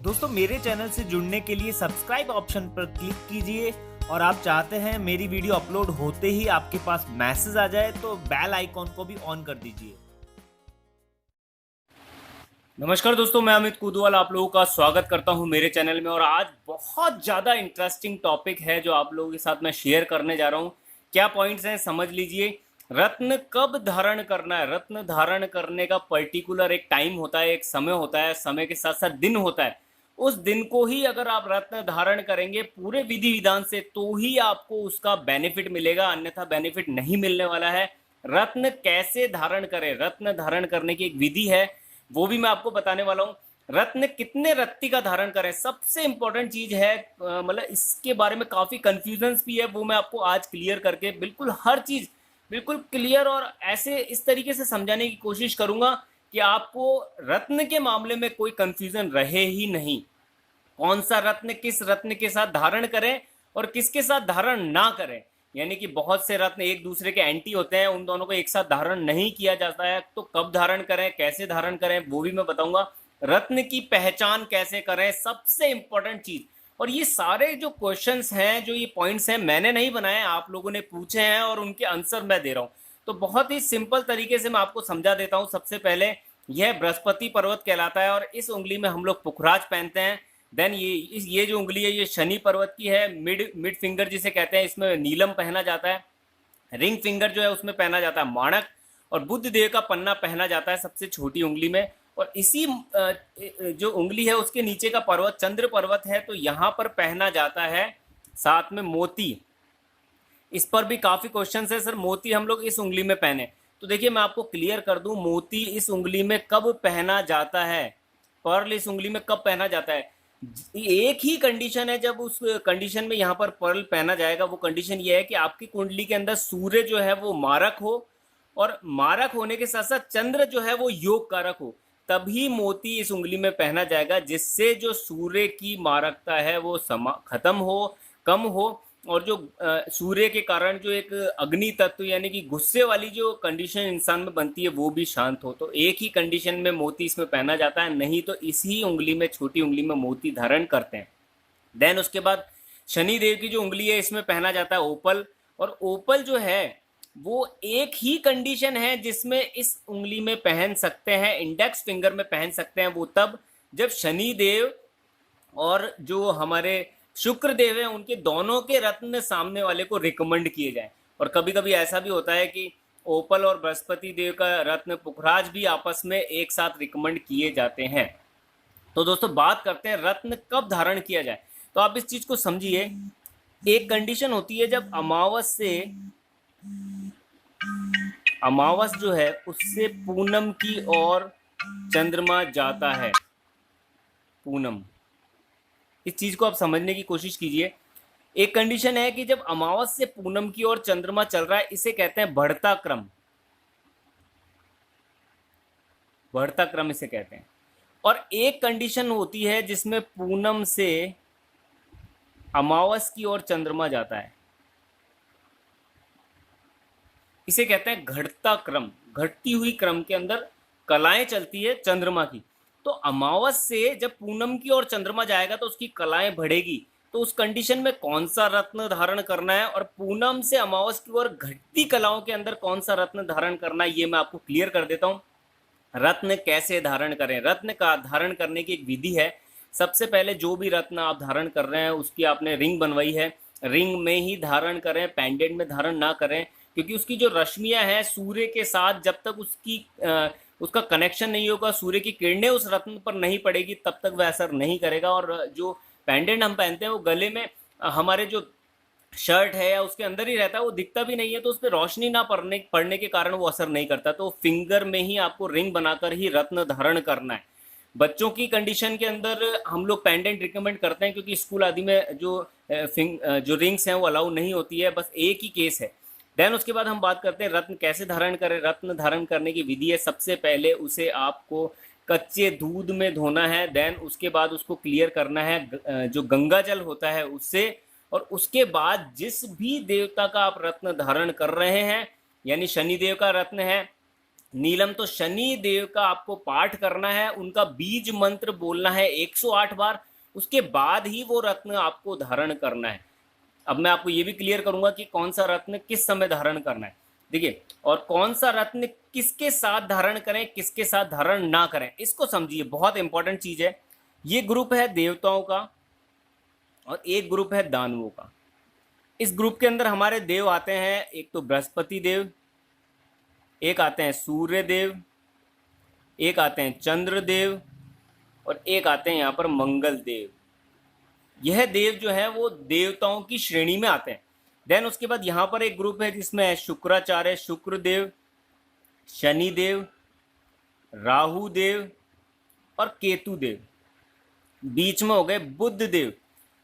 दोस्तों मेरे चैनल से जुड़ने के लिए सब्सक्राइब ऑप्शन पर क्लिक कीजिए और आप चाहते हैं मेरी वीडियो अपलोड होते ही आपके पास मैसेज आ जाए तो बेल आइकॉन को भी ऑन कर दीजिए। नमस्कार दोस्तों, मैं अमित कुदवाल आप लोगों का स्वागत करता हूं मेरे चैनल में। और आज बहुत ज़्यादा इंटरेस्टिंग टॉपिक है जो आप लोगों के साथ मैं शेयर करने जा रहा हूं। क्या पॉइंट्स हैं समझ लीजिए। रत्न कब धारण करना है। रत्न धारण करने का पर्टिकुलर एक टाइम होता है, एक समय होता है, समय के साथ साथ दिन होता है। उस दिन को ही अगर आप रत्न धारण करेंगे पूरे विधि विधान से तो ही आपको उसका बेनिफिट मिलेगा, अन्यथा बेनिफिट नहीं मिलने वाला है। रत्न कैसे धारण करें, रत्न धारण करने की एक विधि है, वो भी मैं आपको बताने वाला हूँ। रत्न कितने रत्ती का धारण करें, सबसे इंपॉर्टेंट चीज है। मतलब इसके बारे में काफी कंफ्यूजन भी है, वो मैं आपको आज क्लियर करके बिल्कुल हर चीज बिल्कुल क्लियर और ऐसे इस तरीके से समझाने की कोशिश करूंगा कि आपको रत्न के मामले में कोई कंफ्यूजन रहे ही नहीं। कौन सा रत्न किस रत्न के साथ धारण करें और किसके साथ धारण ना करें। यानी कि बहुत से रत्न एक दूसरे के एंटी होते हैं, उन दोनों को एक साथ धारण नहीं किया जाता है। तो कब धारण करें, कैसे धारण करें, वो भी मैं बताऊंगा। रत्न की पहचान कैसे करें, सबसे इंपॉर्टेंट चीज। और ये सारे जो क्वेश्चंस हैं, जो ये पॉइंट्स हैं, मैंने नहीं बनाए, आप लोगों ने पूछे हैं और उनके आंसर मैं दे रहा हूं। तो बहुत ही सिंपल तरीके से मैं आपको समझा देता हूं। सबसे पहले यह बृहस्पति पर्वत कहलाता है और इस उंगली में हम लोग पुखराज पहनते हैं। देन ये जो उंगली है ये शनि पर्वत की है। मिड मिड फिंगर जिसे कहते हैं, इसमें नीलम पहना जाता है। रिंग फिंगर जो है उसमें पहना जाता है माणक। और बुद्ध देव का पन्ना पहना जाता है सबसे छोटी उंगली में। और इसी जो उंगली है उसके नीचे का पर्वत चंद्र पर्वत है, तो यहाँ पर पहना जाता है साथ में मोती। इस पर भी काफी क्वेश्चन है, सर मोती हम लोग इस उंगली में पहने। तो देखिए मैं आपको क्लियर कर दूं, मोती इस उंगली में कब पहना जाता है, पर्ल इस उंगली में कब पहना जाता है। एक ही कंडीशन है, जब उस कंडीशन में यहाँ पर पर्ल पहना जाएगा, वो कंडीशन ये है कि आपकी कुंडली के अंदर सूर्य जो है वो मारक हो और मारक होने के साथ साथ चंद्र जो है वो योग कारक हो, तभी मोती इस उंगली में पहना जाएगा, जिससे जो सूर्य की मारकता है वो खत्म हो, कम हो। और जो सूर्य के कारण जो एक अग्नि तत्व यानी कि गुस्से वाली जो कंडीशन इंसान में बनती है वो भी शांत हो। तो एक ही कंडीशन में मोती इसमें पहना जाता है, नहीं तो इसी उंगली में, छोटी उंगली में मोती धारण करते हैं। देन उसके बाद शनि देव की जो उंगली है इसमें पहना जाता है ओपल। और ओपल जो है वो एक ही कंडीशन है जिसमें इस उंगली में पहन सकते हैं, इंडेक्स फिंगर में पहन सकते हैं, वो तब जब शनि देव और जो हमारे शुक्र देव है उनके दोनों के रत्न सामने वाले को रिकमेंड किए जाए। और कभी कभी ऐसा भी होता है कि ओपल और बृहस्पति देव का रत्न पुखराज भी आपस में एक साथ रिकमेंड किए जाते हैं। तो दोस्तों बात करते हैं रत्न कब धारण किया जाए। तो आप इस चीज को समझिए, एक कंडीशन होती है जब अमावस जो है उससे पूनम की ओर चंद्रमा जाता है। पूनम, इस चीज को आप समझने की कोशिश कीजिए। एक कंडीशन है कि जब अमावस से पूनम की ओर चंद्रमा चल रहा है, इसे कहते हैं बढ़ता क्रम। बढ़ता क्रम इसे कहते हैं। और एक कंडीशन होती है जिसमें पूनम से अमावस की ओर चंद्रमा जाता है, इसे कहते हैं घटता क्रम। घटती हुई क्रम के अंदर कलाएं चलती है चंद्रमा की। तो अमावस से जब पूनम की ओर चंद्रमा जाएगा तो उसकी कलाएं बढ़ेगी। तो उस कंडीशन में कौन सा रत्न धारण करना है और पूनम से अमावस की ओर घटती कलाओं के अंदर कौन सा रत्न धारण करना है, ये मैं आपको क्लियर कर देता हूं। रत्न कैसे धारण करें, रत्न का धारण करने की एक विधि है। सबसे पहले जो भी रत्न आप धारण कर रहे हैं उसकी आपने रिंग बनवाई है, रिंग में ही धारण करें, पेंडेंट में धारण ना करें। क्योंकि उसकी जो रश्मियां हैं सूर्य के साथ जब तक उसका कनेक्शन नहीं होगा, सूर्य की किरणें उस रत्न पर नहीं पड़ेगी, तब तक वह असर नहीं करेगा। और जो पेंडेंट हम पहनते हैं वो गले में हमारे जो शर्ट है या उसके अंदर ही रहता है, वो दिखता भी नहीं है, तो उस पर रोशनी ना पड़ने के कारण वो असर नहीं करता। तो फिंगर में ही आपको रिंग बनाकर ही रत्न धारण करना है। बच्चों की कंडीशन के अंदर हम लोग पेंडेंट रिकमेंड करते हैं, क्योंकि स्कूल आदि में जो रिंग्स हैं वो अलाउ नहीं होती है, बस एक ही केस है। देन उसके बाद हम बात करते हैं रत्न कैसे धारण करें। रत्न धारण करने की विधि है, सबसे पहले उसे आपको कच्चे दूध में धोना है। देन उसके बाद उसको क्लियर करना है जो गंगा जल होता है उससे। और उसके बाद जिस भी देवता का आप रत्न धारण कर रहे हैं, यानी शनि देव का रत्न है नीलम तो शनि देव का आपको पाठ करना है, उनका बीज मंत्र बोलना है 108 बार, उसके बाद ही वो रत्न आपको धारण करना है। अब मैं आपको ये भी क्लियर करूंगा कि कौन सा रत्न किस समय धारण करना है। देखिए, और कौन सा रत्न किसके साथ धारण करें, किसके साथ धारण ना करें, इसको समझिए, बहुत इंपॉर्टेंट चीज है। ये ग्रुप है देवताओं का और एक ग्रुप है दानवों का। इस ग्रुप के अंदर हमारे देव आते हैं, एक तो बृहस्पति देव, एक आते हैं सूर्य देव, एक आते हैं चंद्र देव, और एक आते हैं यहाँ पर मंगल देव। यह देव जो है वो देवताओं की श्रेणी में आते हैं। देन उसके बाद यहाँ पर एक ग्रुप है जिसमें है शुक्राचार्य, शुक्र देव, शनि देव, राहु देव और केतु देव। बीच में हो गए बुध देव।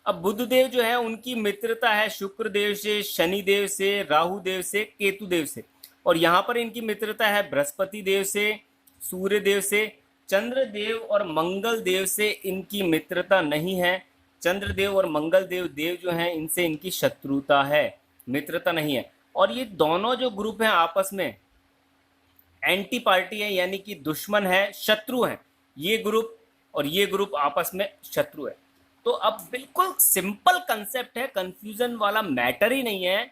अब बुध देव जो है उनकी मित्रता है शुक्र देव से, शनि देव से, राहु देव से, केतु देव से। और यहाँ पर इनकी मित्रता है बृहस्पति देव से, सूर्य देव से। चंद्र देव और मंगल देव से इनकी मित्रता नहीं है। चंद्र देव और मंगल देव देव जो हैं इनसे इनकी शत्रुता है, मित्रता नहीं है। और ये दोनों जो ग्रुप हैं आपस में एंटी पार्टी है, यानी कि दुश्मन है, शत्रु हैं। ये ग्रुप और ये ग्रुप आपस में शत्रु है। तो अब बिल्कुल सिंपल कंसेप्ट है, कंफ्यूजन वाला मैटर ही नहीं है।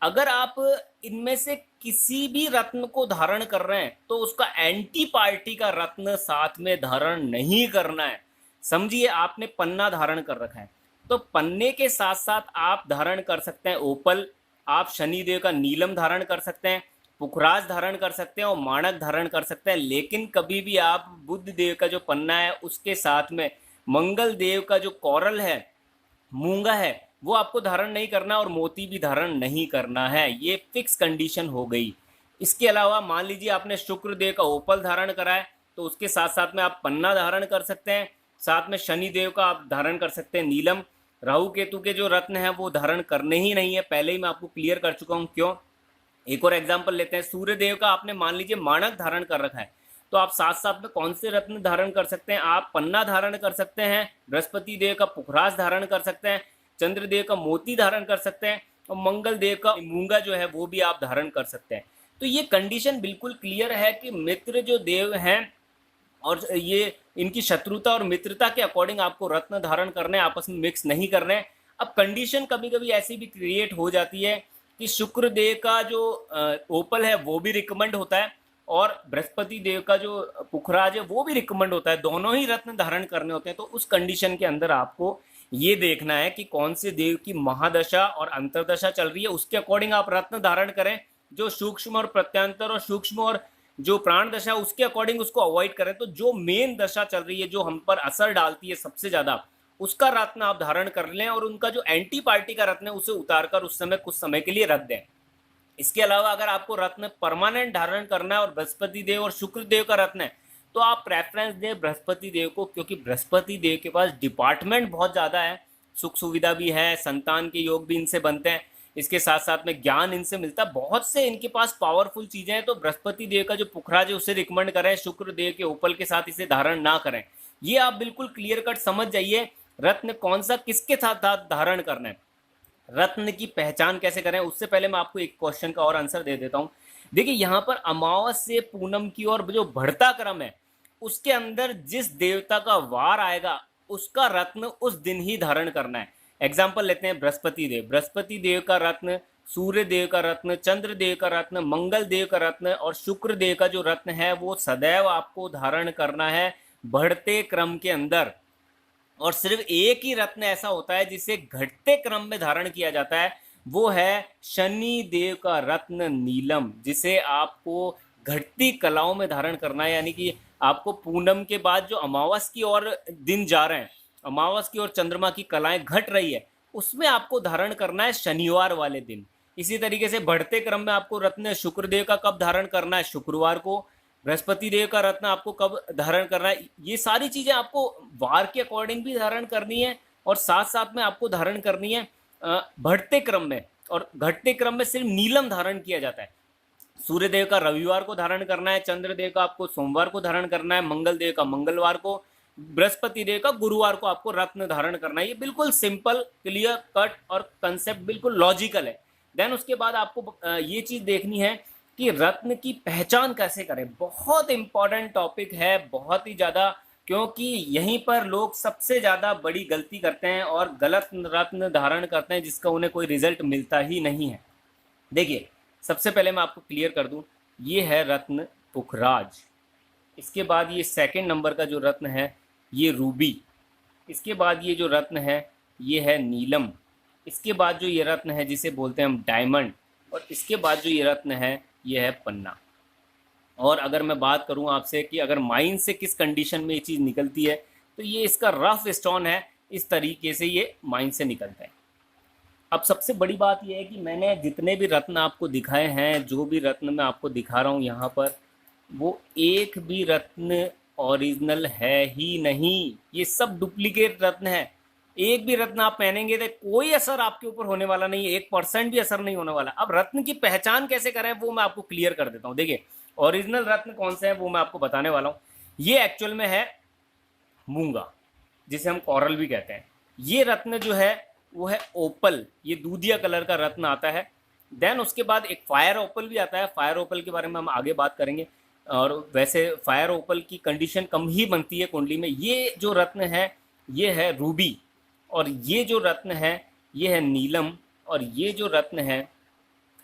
अगर आप इनमें से किसी भी रत्न को धारण कर रहे हैं तो उसका एंटी पार्टी का रत्न साथ में धारण नहीं करना है। समझिए, आपने पन्ना धारण कर रखा है तो पन्ने के साथ साथ आप धारण कर सकते हैं ओपल, आप शनिदेव का नीलम धारण कर सकते हैं, पुखराज धारण कर सकते हैं और माणक धारण कर सकते हैं। लेकिन कभी भी आप बुध देव का जो पन्ना है उसके साथ में मंगल देव का जो कोरल है, मूंगा है, वो आपको धारण नहीं करना और मोती भी धारण नहीं करना है। ये फिक्स कंडीशन हो गई। इसके अलावा मान लीजिए आपने शुक्र देव का ओपल धारण करा है तो उसके साथ साथ में आप पन्ना धारण कर सकते हैं, साथ में शनि देव का आप धारण कर सकते हैं नीलम। राहु केतु के जो रत्न हैं वो धारण करने ही नहीं है, पहले ही मैं आपको क्लियर कर चुका हूँ क्यों। एक और एग्जाम्पल लेते हैं, सूर्य देव का आपने मान लीजिए माणक धारण कर रखा है तो आप साथ साथ में कौन से रत्न धारण कर सकते हैं, आप पन्ना धारण कर सकते हैं, बृहस्पति देव का पुखराज धारण कर सकते हैं, चंद्रदेव का मोती धारण कर सकते हैं और मंगल देव का मूंगा जो है वो भी आप धारण कर सकते हैं। तो ये कंडीशन बिल्कुल क्लियर है कि मित्र जो देव हैं और ये इनकी शत्रुता और मित्रता के अकॉर्डिंग आपको रत्न धारण करने, आपस में मिक्स नहीं करने। अब कंडीशन कभी कभी ऐसी भी क्रिएट हो जाती है कि शुक्र देव का जो ओपल है वो भी रिकमेंड होता है और बृहस्पति देव का जो पुखराज है वो भी रिकमेंड होता है, दोनों ही रत्न धारण करने होते हैं। तो उस कंडीशन के अंदर आपको ये देखना है कि कौन से देव की महादशा और अंतरदशा चल रही है, उसके अकॉर्डिंग आप रत्न धारण करें। जो सूक्ष्म और प्रत्यांतर और सूक्ष्म और जो प्राण दशा उसके अकॉर्डिंग उसको अवॉइड करें। तो जो मेन दशा चल रही है, जो हम पर असर डालती है सबसे ज्यादा, उसका रत्न आप धारण कर लें और उनका जो एंटी पार्टी का रत्न है उसे उतारकर उस समय कुछ समय के लिए रख दें। इसके अलावा अगर आपको रत्न परमानेंट धारण करना है और बृहस्पति देव और शुक्र देव का रत्न है तो आप प्रेफरेंस दें बृहस्पति देव को, क्योंकि बृहस्पति देव के पास डिपार्टमेंट बहुत ज़्यादा है, सुख सुविधा भी है, संतान के योग भी इनसे बनते हैं, इसके साथ साथ में ज्ञान इनसे मिलता है, बहुत से इनके पास पावरफुल चीज़ें हैं। तो बृहस्पति देव का जो पुखराज है उसे रिकमेंड करें, शुक्र देव के उपल के साथ इसे धारण ना करें। ये आप बिल्कुल क्लियर कट समझ जाइए रत्न कौन सा किसके साथ धारण करना है। रत्न की पहचान कैसे करें उससे पहले मैं आपको एक क्वेश्चन का और आंसर दे देता हूं। देखिए, यहाँ पर अमावस से पूनम की ओर जो बढ़ता क्रम है उसके अंदर जिस देवता का वार आएगा उसका रत्न उस दिन ही धारण करना है। एग्जाम्पल लेते हैं बृहस्पति देव। बृहस्पति देव का रत्न, सूर्य देव का रत्न, चंद्र देव का रत्न, मंगल देव का रत्न और शुक्र देव का जो रत्न है वो सदैव आपको धारण करना है बढ़ते क्रम के अंदर। और सिर्फ एक ही रत्न ऐसा होता है जिसे घटते क्रम में धारण किया जाता है, वो है शनि देव का रत्न नीलम, जिसे आपको घटती कलाओं में धारण करना है। यानी कि आपको पूनम के बाद जो अमावस की ओर दिन जा रहे हैं, अमावस की ओर चंद्रमा की कलाएं घट रही है, उसमें आपको धारण करना है शनिवार वाले दिन। इसी तरीके से बढ़ते क्रम में आपको रत्न शुक्रदेव का कब धारण करना है, शुक्रवार को। बृहस्पति देव का रत्न आपको कब धारण करना है, ये सारी चीजें आपको वार के अकॉर्डिंग भी धारण करनी है और साथ साथ में आपको धारण करनी है बढ़ते क्रम में। और घटते क्रम में सिर्फ नीलम धारण किया जाता है। सूर्य देव का रविवार को धारण करना है, चंद्र देव का आपको सोमवार को धारण करना है, मंगल देव का मंगलवार को, बृहस्पति देव का गुरुवार को आपको रत्न धारण करना है। ये बिल्कुल सिंपल, क्लियर कट और कंसेप्ट बिल्कुल लॉजिकल है। देन उसके बाद आपको ये चीज देखनी है कि रत्न की पहचान कैसे करें। बहुत इंपॉर्टेंट टॉपिक है, बहुत ही ज़्यादा, क्योंकि यहीं पर लोग सबसे ज़्यादा बड़ी गलती करते हैं और गलत रत्न धारण करते हैं जिसका उन्हें कोई रिजल्ट मिलता ही नहीं है। देखिए, सबसे पहले मैं आपको क्लियर कर दूं, ये है रत्न पुखराज। इसके बाद ये सेकंड नंबर का जो रत्न है ये रूबी। इसके बाद ये जो रत्न है ये है नीलम। इसके बाद जो ये रत्न है जिसे बोलते हैं हम डायमंड, और इसके बाद जो ये रत्न है ये है पन्ना। और अगर मैं बात करूं आपसे कि अगर माइन से किस कंडीशन में ये चीज़ निकलती है, तो ये इसका रफ स्टोन है, इस तरीके से ये माइन से निकलता है। अब सबसे बड़ी बात यह है कि मैंने जितने भी रत्न आपको दिखाए हैं, जो भी रत्न मैं आपको दिखा रहा हूँ यहाँ पर, वो एक भी रत्न ओरिजिनल है ही नहीं। ये सब डुप्लीकेट रत्न है। एक भी रत्न आप पहनेंगे तो कोई असर आपके ऊपर होने वाला नहीं है, 1% भी असर नहीं होने वाला। अब रत्न की पहचान कैसे करें वो मैं आपको क्लियर कर देता हूँ। देखिए, ओरिजिनल रत्न कौन से हैं वो मैं आपको बताने वाला हूँ। ये एक्चुअल में है मूंगा, जिसे हम कोरल भी कहते हैं। ये रत्न जो है वो है ओपल, ये दूधिया कलर का रत्न आता है। देन उसके बाद एक फायर ओपल भी आता है। फायर ओपल के बारे में हम आगे बात करेंगे, और वैसे फायर ओपल की कंडीशन कम ही बनती है कुंडली में। ये जो रत्न है ये है रूबी, और ये जो रत्न है ये है नीलम, और ये जो रत्न है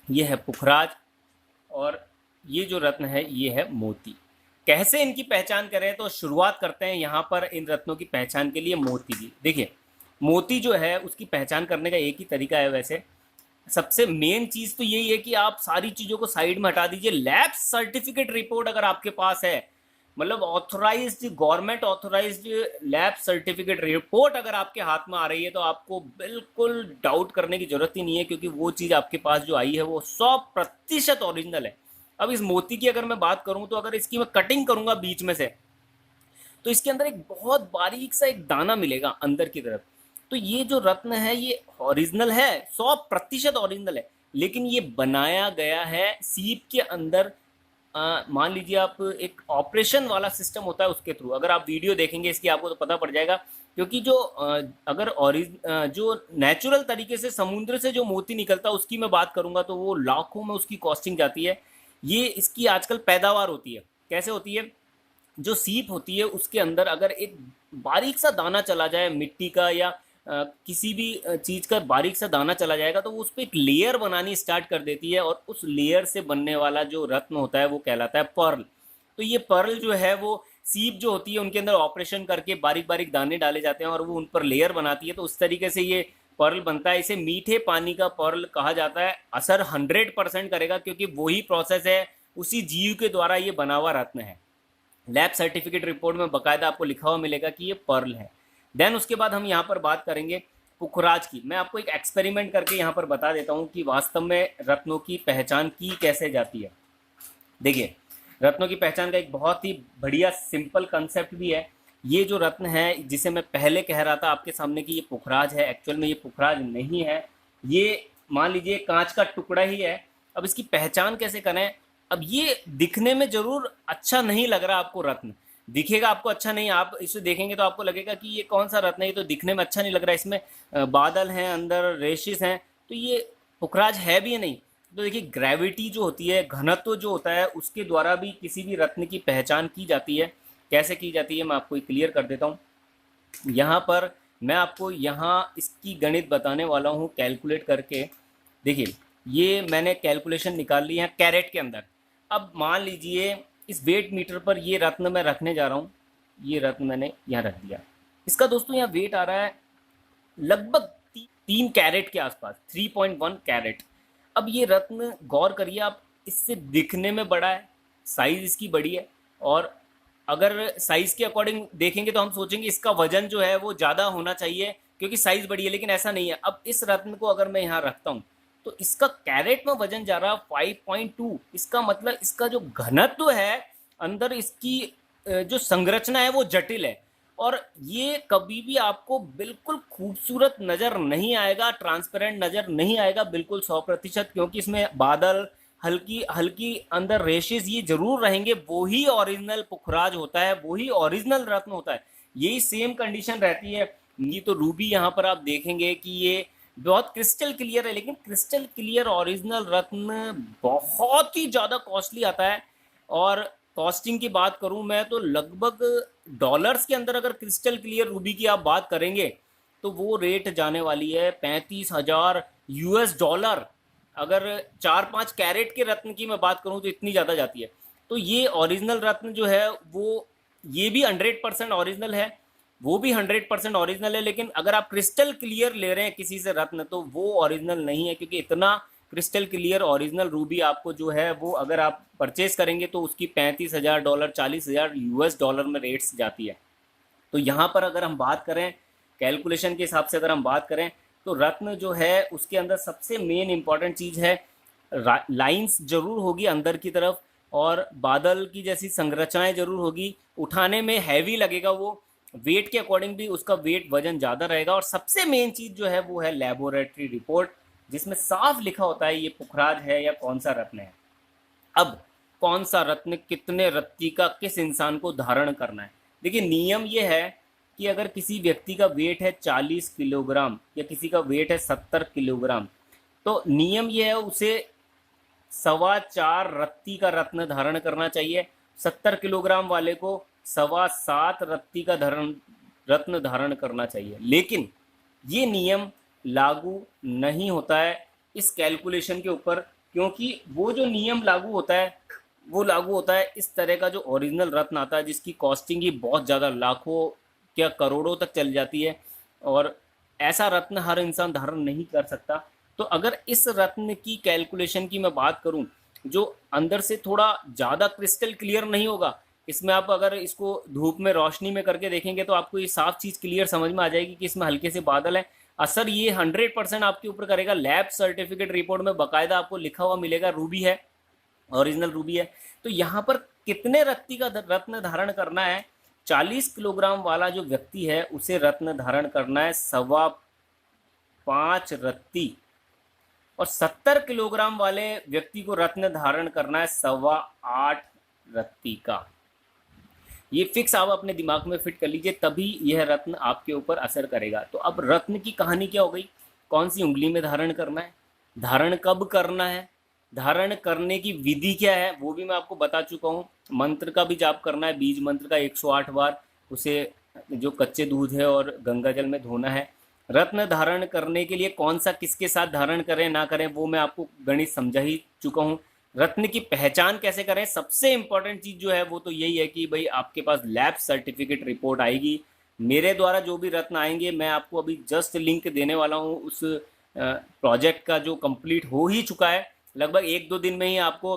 ये है पुखराज, और ये जो रत्न है ये है मोती। कैसे इनकी पहचान करें, तो शुरुआत करते हैं यहाँ पर इन रत्नों की पहचान के लिए मोती की। देखिए, मोती जो है उसकी पहचान करने का एक ही तरीका है। वैसे सबसे मेन चीज़ तो यही है कि आप सारी चीज़ों को साइड में हटा दीजिए। लैब सर्टिफिकेट रिपोर्ट अगर आपके पास है, मतलब authorised, government authorised lab certificate report अगर आपके हाथ में आ रही है, तो आपको बिल्कुल डाउट करने की जरूरत ही नहीं है, क्योंकि वो चीज़ आपके पास जो आई है वो 100% ओरिजिनल है। अब इस मोती की अगर मैं बात करूं, तो अगर इसकी मैं कटिंग करूंगा बीच में से, तो इसके अंदर एक बहुत बारीक सा एक दाना मिलेगा अंदर की तरफ। तो ये जो रत्न है ये ओरिजिनल है, 100% ओरिजिनल है, लेकिन ये बनाया गया है सीप के अंदर। मान लीजिए आप, एक ऑपरेशन वाला सिस्टम होता है उसके थ्रू। अगर आप वीडियो देखेंगे इसकी आपको तो पता पड़ जाएगा, क्योंकि जो अगर जो नेचुरल तरीके से समुद्र से जो मोती निकलता है उसकी मैं बात करूंगा, तो वो लाखों में उसकी कॉस्टिंग जाती है। ये इसकी आजकल पैदावार होती है। कैसे होती है, जो सीप होती है उसके अंदर अगर एक बारीक सा दाना चला जाए मिट्टी का, या किसी भी चीज़ का बारीक सा दाना चला जाएगा, तो वो उस पर एक लेयर बनानी स्टार्ट कर देती है, और उस लेयर से बनने वाला जो रत्न होता है वो कहलाता है पर्ल। तो ये पर्ल जो है वो सीप जो होती है उनके अंदर ऑपरेशन करके बारीक बारीक दाने डाले जाते हैं और वो उन पर लेयर बनाती है, तो उस तरीके से ये पर्ल बनता है। इसे मीठे पानी का पर्ल कहा जाता है। असर 100% करेगा, क्योंकि वही प्रोसेस है, उसी जीव के द्वारा ये बना हुआ रत्न है। लैब सर्टिफिकेट रिपोर्ट में बाकायदा आपको लिखा हुआ मिलेगा कि ये पर्ल है। देन उसके बाद हम यहाँ पर बात करेंगे पुखराज की। मैं आपको एक एक्सपेरिमेंट करके यहाँ पर बता देता हूँ कि वास्तव में रत्नों की पहचान की कैसे जाती है। देखिए, रत्नों की पहचान का एक बहुत ही बढ़िया सिंपल कंसेप्ट भी है। ये जो रत्न है जिसे मैं पहले कह रहा था आपके सामने कि ये पुखराज है, एक्चुअल में ये पुखराज नहीं है। ये मान लीजिए कांच का टुकड़ा ही है। अब इसकी पहचान कैसे करें। अब ये दिखने में जरूर अच्छा नहीं लग रहा आपको, रत्न दिखेगा आपको अच्छा नहीं, आप इसे देखेंगे तो आपको लगेगा कि ये कौन सा रत्न है, ये तो दिखने में अच्छा नहीं लग रहा है, इसमें बादल हैं, अंदर रेशिस हैं, तो ये पुखराज है भी या नहीं। तो देखिए, ग्रेविटी जो होती है, घनत्व जो होता है, उसके द्वारा भी किसी भी रत्न की पहचान की जाती है। कैसे की जाती है मैं आपको क्लियर कर देता हूँ। यहाँ पर मैं आपको यहाँ इसकी गणित बताने वाला हूँ कैलकुलेट करके। देखिए, ये मैंने कैलकुलेशन निकाल ली है कैरेट के अंदर। अब मान लीजिए इस वेट मीटर पर ये रत्न मैं रखने जा रहा हूँ। ये रत्न मैंने यहाँ रख दिया। इसका दोस्तों यहाँ वेट आ रहा है लगभग 3 कैरेट के आसपास, 3.1 कैरेट। अब ये रत्न गौर करिए आप, इससे दिखने में बड़ा है, साइज इसकी बड़ी है, और अगर साइज के अकॉर्डिंग देखेंगे तो हम सोचेंगे इसका वजन जो है वो ज़्यादा होना चाहिए क्योंकि साइज बड़ी है, लेकिन ऐसा नहीं है। अब इस रत्न को अगर मैं यहाँ रखता हूँ तो इसका कैरेट में वजन जा रहा है 5.2। इसका मतलब इसका जो घनत्व है अंदर, इसकी जो संरचना है वो जटिल है, और ये कभी भी आपको बिल्कुल खूबसूरत नज़र नहीं आएगा, ट्रांसपेरेंट नज़र नहीं आएगा बिल्कुल 100%, क्योंकि इसमें बादल, हल्की हल्की अंदर रेशेस ये जरूर रहेंगे। वही ओरिजिनल पुखराज होता है, वही ओरिजिनल रत्न होता है। यही सेम कंडीशन रहती है। ये तो रूबी यहाँ पर आप देखेंगे कि ये बहुत क्रिस्टल क्लियर है, लेकिन क्रिस्टल क्लियर ओरिजिनल रत्न बहुत ही ज़्यादा कॉस्टली आता है। और कॉस्टिंग की बात करूं मैं तो लगभग डॉलर्स के अंदर अगर क्रिस्टल क्लियर रूबी की आप बात करेंगे तो वो रेट जाने वाली है 35,000 US डॉलर। अगर 4-5 कैरेट के रत्न की मैं बात करूं तो इतनी ज़्यादा जाती है। तो ये ओरिजिनल रत्न जो है वो, ये भी 100% ओरिजिनल है, वो भी 100% ओरिजिनल है, लेकिन अगर आप क्रिस्टल क्लियर ले रहे हैं किसी से रत्न तो वो ओरिजिनल नहीं है, क्योंकि इतना क्रिस्टल क्लियर ओरिजिनल रूबी आपको जो है वो अगर आप परचेज करेंगे तो उसकी 35,000 डॉलर 40,000 US डॉलर में रेट्स जाती है। तो यहाँ पर अगर हम बात करें कैलकुलेशन के हिसाब से, अगर हम बात करें तो रत्न जो है उसके अंदर सबसे मेन इंपॉर्टेंट चीज़ है लाइंस जरूर होगी अंदर की तरफ, और बादल की जैसी संरचनाएं जरूर होगी। उठाने में हैवी लगेगा वो, वेट के अकॉर्डिंग भी उसका वेट वजन ज़्यादा रहेगा। और सबसे मेन चीज़ जो है वो है लेबोरेटरी रिपोर्ट, जिसमें साफ लिखा होता है ये पुखराज है या कौन सा रत्न है। अब कौन सा रत्न कितने रत्ती का किस इंसान को धारण करना है, देखिए नियम ये है कि अगर किसी व्यक्ति का वेट है 40 किलोग्राम या किसी का वेट है 70 किलोग्राम, तो नियम ये है उसे 4.25 रत्ती का रत्न धारण करना चाहिए। 70 किलोग्राम वाले को 7.25 रत्ती का रत्न धारण करना चाहिए। लेकिन ये नियम लागू नहीं होता है इस कैलकुलेशन के ऊपर, क्योंकि वो जो नियम लागू होता है वो लागू होता है इस तरह का जो ओरिजिनल रत्न आता है जिसकी कॉस्टिंग ही बहुत ज़्यादा लाखों क्या करोड़ों तक चल जाती है, और ऐसा रत्न हर इंसान धारण नहीं कर सकता। तो अगर इस रत्न की कैलकुलेशन की मैं बात करूं जो अंदर से थोड़ा ज़्यादा क्रिस्टल क्लियर नहीं होगा, इसमें आप अगर इसको धूप में रोशनी में करके देखेंगे तो आपको ये साफ चीज़ क्लियर समझ में आ जाएगी कि इसमें हल्के से बादल हैं। असर ये 100% आपके ऊपर करेगा। लैब सर्टिफिकेट रिपोर्ट में बाकायदा आपको लिखा हुआ मिलेगा रूबी है, ओरिजिनल रूबी है। तो यहाँ पर कितने रत्ती का रत्न धारण करना है, 40 किलोग्राम वाला जो व्यक्ति है उसे रत्न धारण करना है 5.25 रत्ती, और 70 किलोग्राम वाले व्यक्ति को रत्न धारण करना है 8.25 रत्ती का। ये फिक्स आप अपने दिमाग में फिट कर लीजिए, तभी यह रत्न आपके ऊपर असर करेगा। तो अब रत्न की कहानी क्या हो गई, कौन सी उंगली में धारण करना है, धारण कब करना है, धारण करने की विधि क्या है वो भी मैं आपको बता चुका हूँ। मंत्र का भी जाप करना है, बीज मंत्र का 108 बार, उसे जो कच्चे दूध है और गंगा जल में धोना है। रत्न धारण करने के लिए कौन सा किसके साथ धारण करें ना करें वो मैं आपको गणित समझा ही चुका हूँ। रत्न की पहचान कैसे करें, सबसे इंपॉर्टेंट चीज़ जो है वो तो यही है कि भाई आपके पास लैब सर्टिफिकेट रिपोर्ट आएगी। मेरे द्वारा जो भी रत्न आएंगे मैं आपको अभी जस्ट लिंक देने वाला हूँ उस प्रोजेक्ट का जो कंप्लीट हो ही चुका है। लगभग 1-2 दिन में ही आपको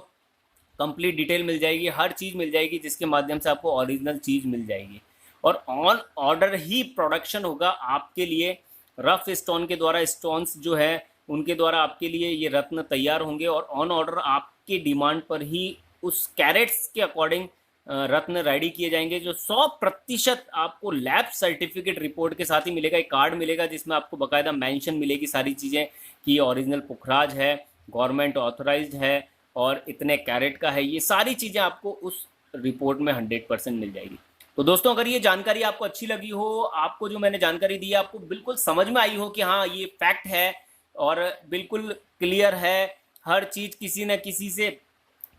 कंप्लीट डिटेल मिल जाएगी, हर चीज़ मिल जाएगी, जिसके माध्यम से आपको ओरिजिनल चीज़ मिल जाएगी। और ऑन ऑर्डर ही प्रोडक्शन होगा आपके लिए। रफ स्टोन के द्वारा स्टोन्स जो है उनके द्वारा आपके लिए ये रत्न तैयार होंगे, और ऑन ऑर्डर आपके डिमांड पर ही उस कैरेट्स के अकॉर्डिंग रत्न रेडी किए जाएंगे, जो 100% आपको लैब सर्टिफिकेट रिपोर्ट के साथ ही मिलेगा। एक कार्ड मिलेगा जिसमें आपको बाकायदा मेंशन मिलेगी सारी चीज़ें कि ये ओरिजिनल पुखराज है, गवर्नमेंट ऑथराइज्ड है और इतने कैरेट का है। ये सारी चीज़ें आपको उस रिपोर्ट में 100% मिल जाएगी। तो दोस्तों अगर ये जानकारी आपको अच्छी लगी हो, आपको जो मैंने जानकारी दी है आपको बिल्कुल समझ में आई हो कि हाँ ये फैक्ट है और बिल्कुल क्लियर है, हर चीज़ किसी न किसी से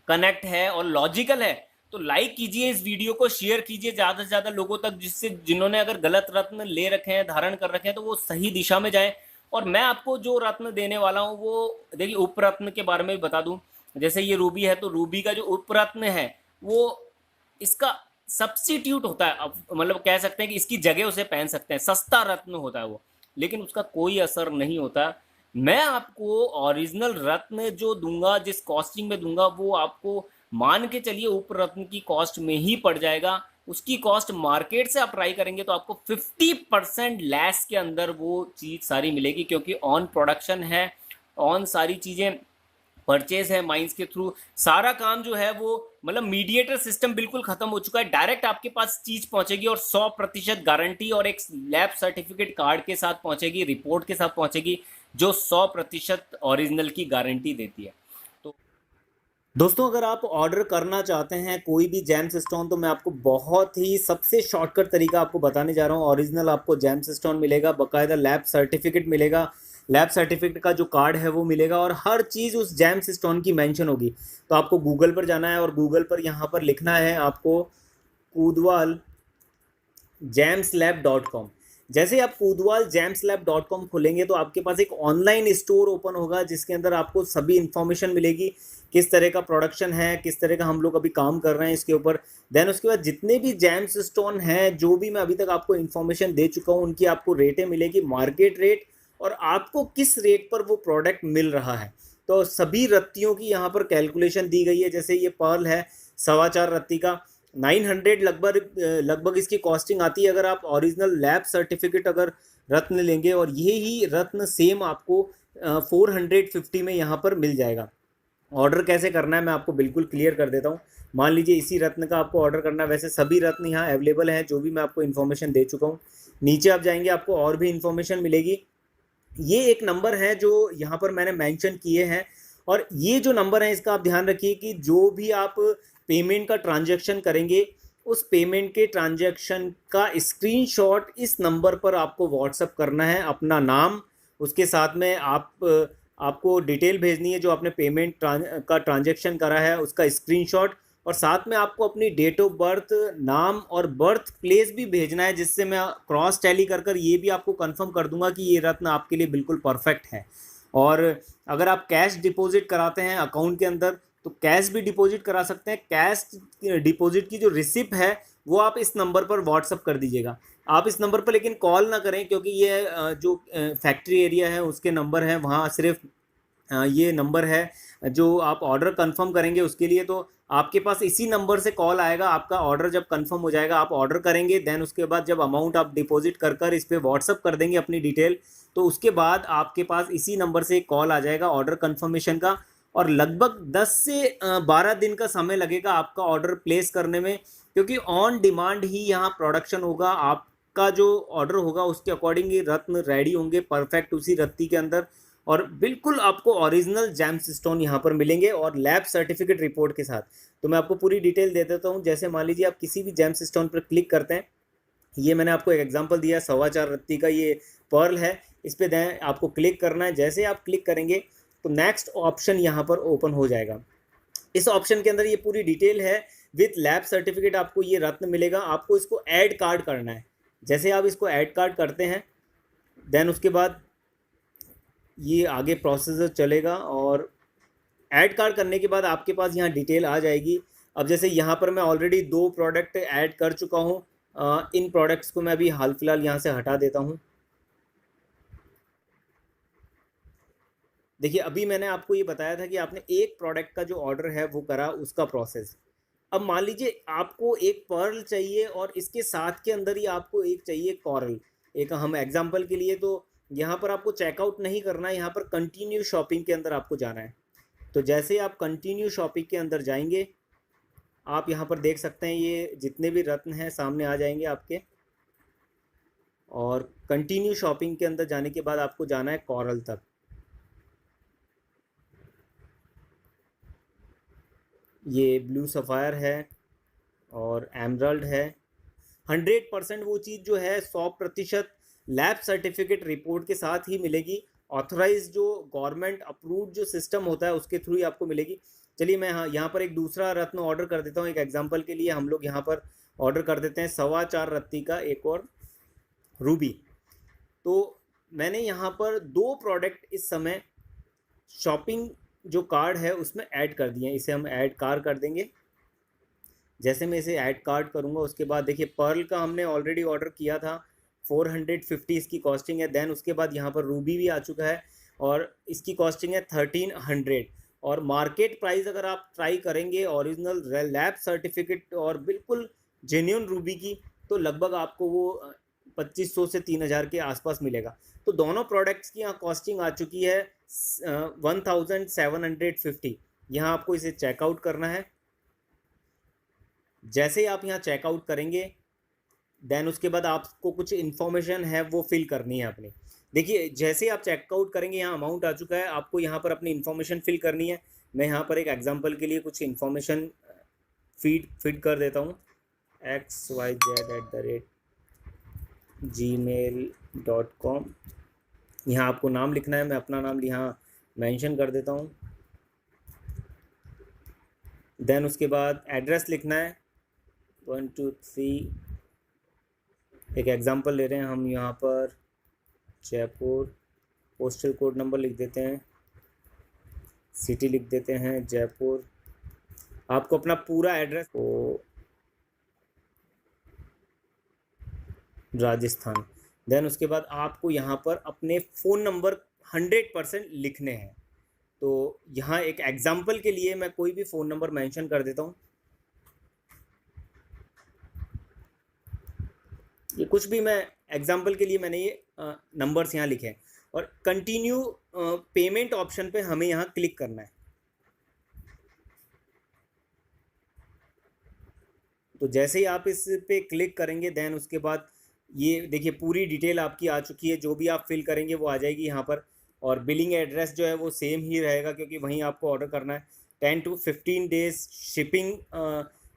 कनेक्ट है और लॉजिकल है, तो लाइक कीजिए इस वीडियो को, शेयर कीजिए ज़्यादा से ज़्यादा लोगों तक, जिससे जिन्होंने अगर गलत रत्न ले रखे हैं, धारण कर रखे हैं, तो वो सही दिशा में जाएं। और मैं आपको जो रत्न देने वाला हूँ वो देखिए उपरत्न के बारे में भी बता दूँ। जैसे ये रूबी है तो रूबी का जो उपरत्न है वो इसका सब्स्टिट्यूट होता है, अब मतलब कह सकते हैं कि इसकी जगह उसे पहन सकते हैं, सस्ता रत्न होता है वो, लेकिन उसका कोई असर नहीं होता। मैं आपको ओरिजिनल रत्न जो दूंगा, जिस कॉस्टिंग में दूंगा, वो आपको मान के चलिए उपरत्न की कॉस्ट में ही पड़ जाएगा। उसकी कॉस्ट मार्केट से आप ट्राई करेंगे तो आपको 50% लेस के अंदर वो चीज़ सारी मिलेगी, क्योंकि ऑन प्रोडक्शन है, ऑन सारी चीज़ें परचेज है माइंस के थ्रू, सारा काम जो है वो मतलब मीडिएटर सिस्टम बिल्कुल खत्म हो चुका है। डायरेक्ट आपके पास चीज पहुंचेगी और 100% गारंटी और एक लैब सर्टिफिकेट कार्ड के साथ पहुंचेगी, रिपोर्ट के साथ पहुंचेगी, जो 100% ओरिजिनल की गारंटी देती है। तो दोस्तों अगर आप ऑर्डर करना चाहते हैं कोई भी जेम्स स्टोन, तो मैं आपको बहुत ही सबसे शॉर्टकट तरीका आपको बताने जा रहा हूँ। ओरिजिनल आपको जेम्स स्टोन मिलेगा, बाकायदा लैब सर्टिफिकेट मिलेगा, लैब सर्टिफिकेट का जो कार्ड है वो मिलेगा और हर चीज़ उस जेम्स स्टोन की मेंशन होगी। तो आपको गूगल पर जाना है और गूगल पर यहाँ पर लिखना है आपको कूदवाल gemslab.com। जैसे आप कूदवाल gemslab.com खोलेंगे तो आपके पास एक ऑनलाइन स्टोर ओपन होगा जिसके अंदर आपको सभी इंफॉर्मेशन मिलेगी, किस तरह का प्रोडक्शन है, किस तरह का हम लोग अभी काम कर रहे हैं इसके ऊपर। देन उसके बाद जितने भी जेम्स स्टोन हैं, जो भी मैं अभी तक आपको इन्फॉर्मेशन दे चुका हूँ, उनकी आपको रेटें मिलेगी, मार्केट रेट, और आपको किस रेट पर वो प्रोडक्ट मिल रहा है। तो सभी रत्तियों की यहाँ पर कैलकुलेशन दी गई है। जैसे ये पर्ल है 4.25 रत्ती का, 900 लगभग इसकी कॉस्टिंग आती है अगर आप ओरिजिनल लैब सर्टिफिकेट अगर रत्न लेंगे, और ये ही रत्न सेम आपको 450 में यहाँ पर मिल जाएगा। ऑर्डर कैसे करना है मैं आपको बिल्कुल क्लियर कर देता हूँ। मान लीजिए इसी रत्न का आपको ऑर्डर करना है, वैसे सभी रत्न यहाँ अवेलेबल हैं जो भी मैं आपको इन्फॉर्मेशन दे चुका हूँ। नीचे आप जाएंगे आपको और भी इन्फॉर्मेशन मिलेगी। ये एक नंबर है जो यहाँ पर मैंने मेंशन किए हैं, और ये जो नंबर है इसका आप ध्यान रखिए कि जो भी आप पेमेंट का ट्रांजैक्शन करेंगे, उस पेमेंट के ट्रांजैक्शन का स्क्रीनशॉट इस नंबर पर आपको व्हाट्सअप करना है, अपना नाम, उसके साथ में आपको डिटेल भेजनी है जो आपने पेमेंट का ट्रांजैक्शन करा है उसका स्क्रीनशॉट, और साथ में आपको अपनी डेट ऑफ बर्थ, नाम और बर्थ प्लेस भी भेजना है, जिससे मैं क्रॉस टैली कर ये भी आपको कंफर्म कर दूंगा कि ये रत्न आपके लिए बिल्कुल परफेक्ट है। और अगर आप कैश डिपॉजिट कराते हैं अकाउंट के अंदर तो कैश भी डिपॉजिट करा सकते हैं। कैश डिपॉजिट की जो रिसिप्ट है वो आप इस नंबर पर व्हाट्सअप कर दीजिएगा। आप इस नंबर पर लेकिन कॉल ना करें, क्योंकि ये जो फैक्ट्री एरिया है उसके नंबर हैं, वहाँ सिर्फ ये नंबर है जो आप ऑर्डर कंफर्म करेंगे उसके लिए। तो आपके पास इसी नंबर से कॉल आएगा, आपका ऑर्डर जब कंफर्म हो जाएगा आप ऑर्डर करेंगे, देन उसके बाद जब अमाउंट आप डिपॉजिट कर इस पर व्हाट्सअप कर देंगे अपनी डिटेल, तो उसके बाद आपके पास इसी नंबर से कॉल आ जाएगा ऑर्डर कंफर्मेशन का। और लगभग 10 से 12 दिन का समय लगेगा आपका ऑर्डर प्लेस करने में, क्योंकि ऑन डिमांड ही यहाँ प्रोडक्शन होगा। आपका जो ऑर्डर होगा उसके अकॉर्डिंग ये रत्न रेडी होंगे परफेक्ट उसी रत्ती के अंदर, और बिल्कुल आपको ओरिजिनल जेम्स स्टोन यहाँ पर मिलेंगे और लैब सर्टिफिकेट रिपोर्ट के साथ। तो मैं आपको पूरी डिटेल दे देता हूँ। जैसे मान लीजिए आप किसी भी जेम्स स्टोन पर क्लिक करते हैं, ये मैंने आपको एक एग्जांपल दिया 4.25 रत्ती का ये पर्ल है, इस पर दें आपको क्लिक करना है। जैसे आप क्लिक करेंगे तो नेक्स्ट ऑप्शन यहाँ पर ओपन हो जाएगा। इस ऑप्शन के अंदर ये पूरी डिटेल है, विथ लैब सर्टिफिकेट आपको ये रत्न मिलेगा। आपको इसको ऐड कार्ड करना है। जैसे आप इसको ऐड कार्ड करते हैं, देन उसके बाद ये आगे प्रोसेसर चलेगा, और ऐड कार्ड करने के बाद आपके पास यहाँ डिटेल आ जाएगी। अब जैसे यहाँ पर मैं ऑलरेडी 2 प्रोडक्ट ऐड कर चुका हूँ, इन प्रोडक्ट्स को मैं अभी हाल फिलहाल यहाँ से हटा देता हूँ। देखिए अभी मैंने आपको ये बताया था कि आपने एक प्रोडक्ट का जो ऑर्डर है वो करा, उसका प्रोसेस। अब मान लीजिए आपको एक पर्ल चाहिए और इसके साथ के अंदर ही आपको एक चाहिए कॉरल। एक हम एग्जांपल के लिए, तो यहाँ पर आपको चेकआउट नहीं करना है, यहाँ पर कंटिन्यू शॉपिंग के अंदर आपको जाना है। तो जैसे आप कंटिन्यू शॉपिंग के अंदर जाएंगे, आप यहाँ पर देख सकते हैं ये जितने भी रत्न हैं सामने आ जाएंगे आपके, और कंटिन्यू शॉपिंग के अंदर जाने के बाद आपको जाना है कॉरल तक। ये ब्लू सफ़ायर है और एमरल्ड है। 100% वो चीज़ जो है 100% लैब सर्टिफिकेट रिपोर्ट के साथ ही मिलेगी। ऑथराइज जो गवर्नमेंट अप्रूव्ड जो सिस्टम होता है उसके थ्रू ही आपको मिलेगी। चलिए मैं यहाँ पर एक दूसरा रत्न ऑर्डर कर देता हूँ। एक एग्जांपल के लिए हम लोग यहाँ पर ऑर्डर कर देते हैं 4.25 रत्ती का एक और रूबी। तो मैंने यहाँ पर 2 प्रोडक्ट इस समय शॉपिंग जो कार्ड है उसमें ऐड कर दिए हैं। इसे हम ऐड कार्ड कर देंगे। जैसे मैं इसे ऐड कार्ड करूँगा उसके बाद देखिए पर्ल का हमने ऑलरेडी ऑर्डर किया था, 450 इसकी कॉस्टिंग है। देन उसके बाद यहाँ पर रूबी भी आ चुका है और इसकी कॉस्टिंग है 1300। और मार्केट प्राइस अगर आप ट्राई करेंगे ओरिजिनल लैब सर्टिफिकेट और बिल्कुल जेन्यून रूबी की, तो लगभग आपको वो 2500 से 3000 के आसपास मिलेगा। तो दोनों प्रोडक्ट्स की यहाँ कॉस्टिंग आ चुकी है 1750। यहाँ आपको इसे चेकआउट करना है। जैसे ही आप यहाँ चेकआउट करेंगे, देन उसके बाद आपको कुछ इन्फॉर्मेशन है वो फिल करनी है अपनी। देखिए जैसे आप चेकआउट करेंगे, यहाँ अमाउंट आ चुका है, आपको यहाँ पर अपनी इन्फॉर्मेशन फिल करनी है। मैं यहाँ पर एक एग्जांपल के लिए कुछ इन्फॉर्मेशन फीड कर देता हूँ, xyz@gmail.com। यहाँ आपको नाम लिखना है, मैं अपना नाम यहाँ मेंशन कर देता हूँ। देन उसके बाद एड्रेस लिखना है 123, एक एग्जांपल ले रहे हैं हम यहाँ पर जयपुर, पोस्टल कोड नंबर लिख देते हैं, सिटी लिख देते हैं जयपुर, आपको अपना पूरा एड्रेस को राजस्थान। देन उसके बाद आपको यहाँ पर अपने फ़ोन नंबर 100% लिखने हैं। तो यहाँ एक एग्जांपल के लिए मैं कोई भी फ़ोन नंबर मेंशन कर देता हूँ, ये कुछ भी मैं एग्जांपल के लिए मैंने ये नंबर्स यहाँ लिखे हैं। और कंटिन्यू पेमेंट ऑप्शन पे हमें यहाँ क्लिक करना है। तो जैसे ही आप इस पे क्लिक करेंगे देन उसके बाद ये देखिए पूरी डिटेल आपकी आ चुकी है, जो भी आप फिल करेंगे वो आ जाएगी यहाँ पर। और बिलिंग एड्रेस जो है वो सेम ही रहेगा क्योंकि वहीं आपको ऑर्डर करना है। 10 to 15 डेज शिपिंग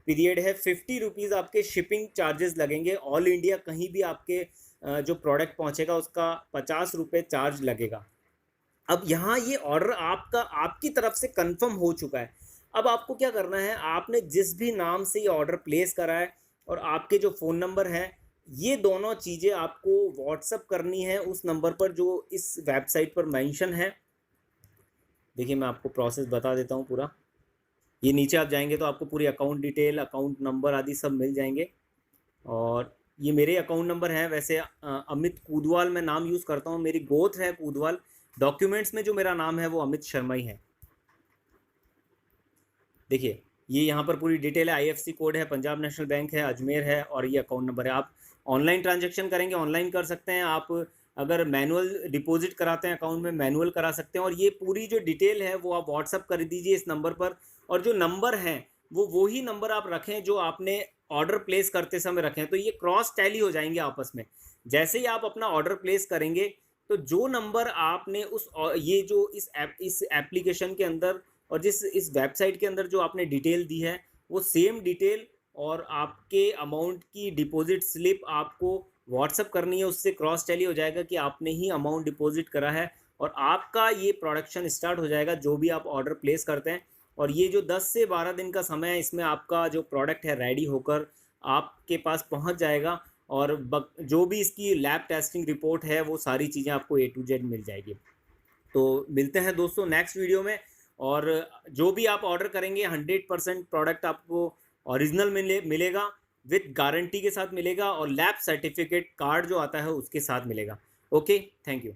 पीरियड है। 50 रुपीज़ आपके शिपिंग चार्जेस लगेंगे। ऑल इंडिया कहीं भी आपके जो प्रोडक्ट पहुँचेगा उसका 50 रुपये चार्ज लगेगा। अब यहाँ ये ऑर्डर आपका आपकी तरफ से कंफर्म हो चुका है। अब आपको क्या करना है, आपने जिस भी नाम से ये ऑर्डर प्लेस करा है और आपके जो फ़ोन नंबर है, ये दोनों चीज़ें आपको व्हाट्सअप करनी है उस नंबर पर जो इस वेबसाइट पर मेंशन है। देखिए मैं आपको प्रोसेस बता देता हूँ पूरा। ये नीचे आप जाएंगे तो आपको पूरी अकाउंट डिटेल, अकाउंट नंबर आदि सब मिल जाएंगे। और ये मेरे अकाउंट नंबर हैं। वैसे अमित कूदवाल मैं नाम यूज़ करता हूँ, मेरी गोत्र है कूदवाल। डॉक्यूमेंट्स में जो मेरा नाम है वो अमित शर्मा ही है। देखिए ये यहाँ पर पूरी डिटेल है, आईएफएससी कोड है, पंजाब नेशनल बैंक है, अजमेर है, और ये अकाउंट नंबर है। आप ऑनलाइन ट्रांजैक्शन करेंगे ऑनलाइन कर सकते हैं। आप अगर मैनुअल डिपॉजिट कराते हैं अकाउंट में, मैनुअल करा सकते हैं। और ये पूरी जो डिटेल है वो आप व्हाट्सअप कर दीजिए इस नंबर पर। और जो नंबर हैं वो वही नंबर आप रखें जो आपने ऑर्डर प्लेस करते समय रखें, तो ये क्रॉस टैली हो जाएंगे आपस में। जैसे ही आप अपना ऑर्डर प्लेस करेंगे तो जो नंबर आपने ये जो इस एप्लीकेशन के अंदर और जिस इस वेबसाइट के अंदर जो आपने डिटेल दी है वो सेम डिटेल और आपके अमाउंट की डिपॉजिट स्लिप आपको व्हाट्सअप करनी है। उससे क्रॉस टैली हो जाएगा कि आपने ही अमाउंट डिपॉजिट करा है और आपका ये प्रोडक्शन स्टार्ट हो जाएगा जो भी आप ऑर्डर प्लेस करते हैं। और ये जो 10 से 12 दिन का समय है, इसमें आपका जो प्रोडक्ट है रेडी होकर आपके पास पहुंच जाएगा। और जो भी इसकी लैब टेस्टिंग रिपोर्ट है वो सारी चीज़ें आपको A to Z मिल जाएगी। तो मिलते हैं दोस्तों नेक्स्ट वीडियो में। और जो भी आप ऑर्डर करेंगे 100% प्रोडक्ट आपको ओरिजिनल मिलेगा, विथ गारंटी के साथ मिलेगा, और लैब सर्टिफिकेट कार्ड जो आता है उसके साथ मिलेगा। Okay, thank you.